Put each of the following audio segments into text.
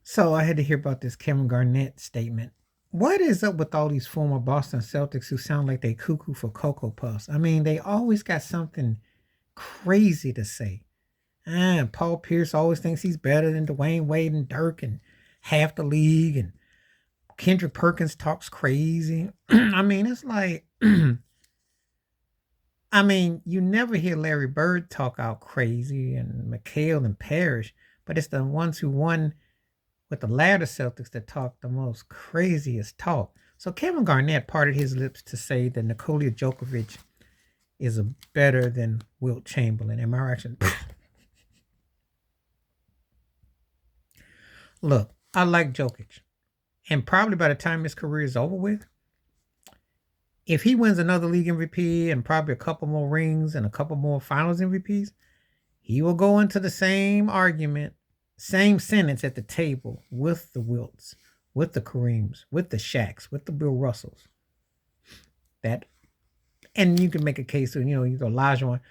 So I had to hear about this Kevin Garnett statement. What is up with all these former Boston Celtics who sound like they cuckoo for Cocoa Puffs? I mean, they always got something crazy to say. Paul Pierce always thinks he's better than Dwayne Wade and Dirk and half the league. And Kendrick Perkins talks crazy. I mean, it's like, you never hear Larry Bird talk out crazy and McHale and Parrish, but it's the ones who won with the latter Celtics that talk the most craziest talk. So Kevin Garnett parted his lips to say that Nikola Jokic is a better than Wilt Chamberlain. Am I right? Look, I like Jokic. And probably by the time his career is over with, if he wins another league MVP and probably a couple more rings and a couple more finals MVPs, he will go into the same argument, same sentence at the table with the Wilts, with the Kareems, with the Shaqs, with the Bill Russells. That, and you can make a case of, you throw Elijah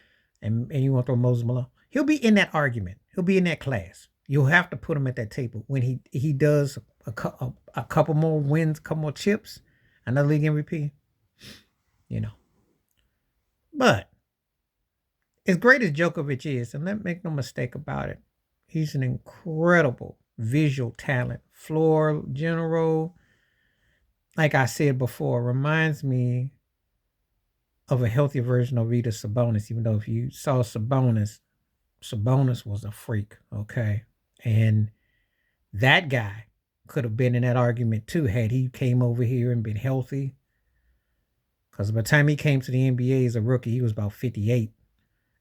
and you want to throw Moses Malone. He'll be in that argument. He'll be in that class. You'll have to put him at that table when he does a couple more wins, a couple more chips, another league MVP. You know, but as great as Djokovic is, and let's make no mistake about it, he's an incredible visual talent, floor general. Like I said before, reminds me of a healthier version of Rita Sabonis. Even though if you saw Sabonis was a freak, okay, and that guy could have been in that argument too had he came over here and been healthy. Because by the time he came to the NBA as a rookie, he was about 58,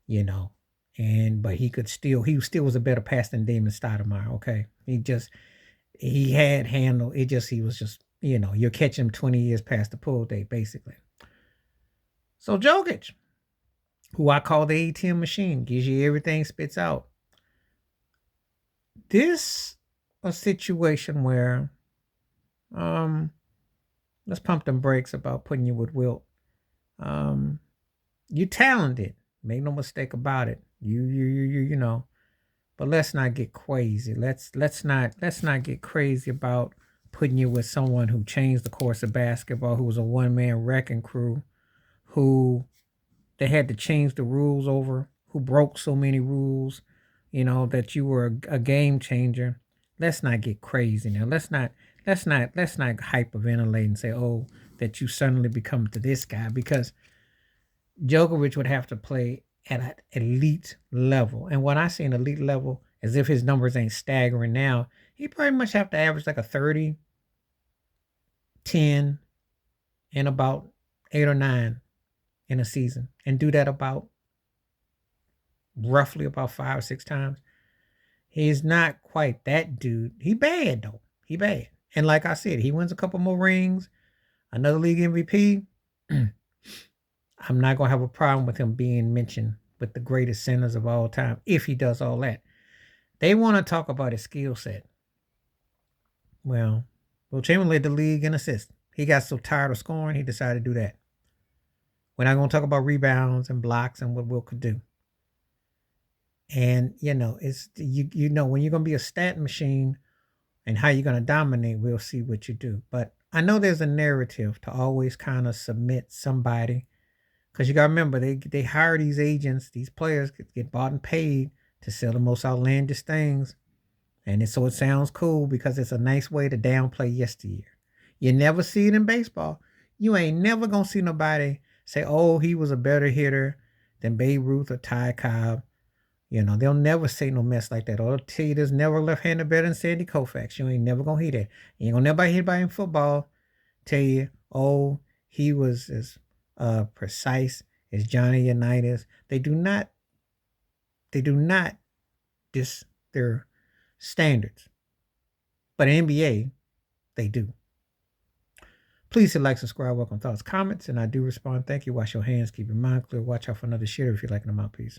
but he still was a better passer than Damon Stoudemire, okay? He had handle. He was just, you're catching him 20 years past the pull date, basically. So Jokic, who I call the ATM machine, gives you everything, spits out. This a situation where, let's pump them brakes about putting you with Wilt. You're talented. Make no mistake about it. You know. But let's not get crazy. Let's not get crazy about putting you with someone who changed the course of basketball, who was a one-man wrecking crew, who they had to change the rules over, who broke so many rules, that you were a game changer. Let's not get crazy now. Let's not hyperventilate and say, oh, that you suddenly become to this guy, because Djokovic would have to play at an elite level. And when I say an elite level, as if his numbers ain't staggering now, he pretty much have to average like a 30, 10, and about 8 or 9 in a season, and do that about roughly about 5 or 6 times. He's not quite that dude. He bad though. He bad. And like I said, he wins a couple more rings, another league MVP. I'm not going to have a problem with him being mentioned with the greatest centers of all time if he does all that. They want to talk about his skill set. Well, Will Chamberlain led the league in assists. He got so tired of scoring, he decided to do that. We're not going to talk about rebounds and blocks and what Will could do. And, it's when you're going to be a stat machine and how you're going to dominate, we'll see what you do. But I know there's a narrative to always kind of submit somebody, because you got to remember, they hire these agents, these players get bought and paid to sell the most outlandish things. And so it sounds cool because it's a nice way to downplay yesteryear. You never see it in baseball. You ain't never going to see nobody say, oh, he was a better hitter than Babe Ruth or Ty Cobb. They'll never say no mess like that. Or they'll tell you there's never a left-hander better than Sandy Koufax. You ain't never going to hear that. You ain't going to never hear anybody in football tell you, oh, he was as precise as Johnny Unitas. They do not diss their standards. But in NBA, they do. Please hit like, subscribe, welcome thoughts, comments, and I do respond. Thank you. Wash your hands, keep your mind clear. Watch out for another shitter if you like them out. Peace.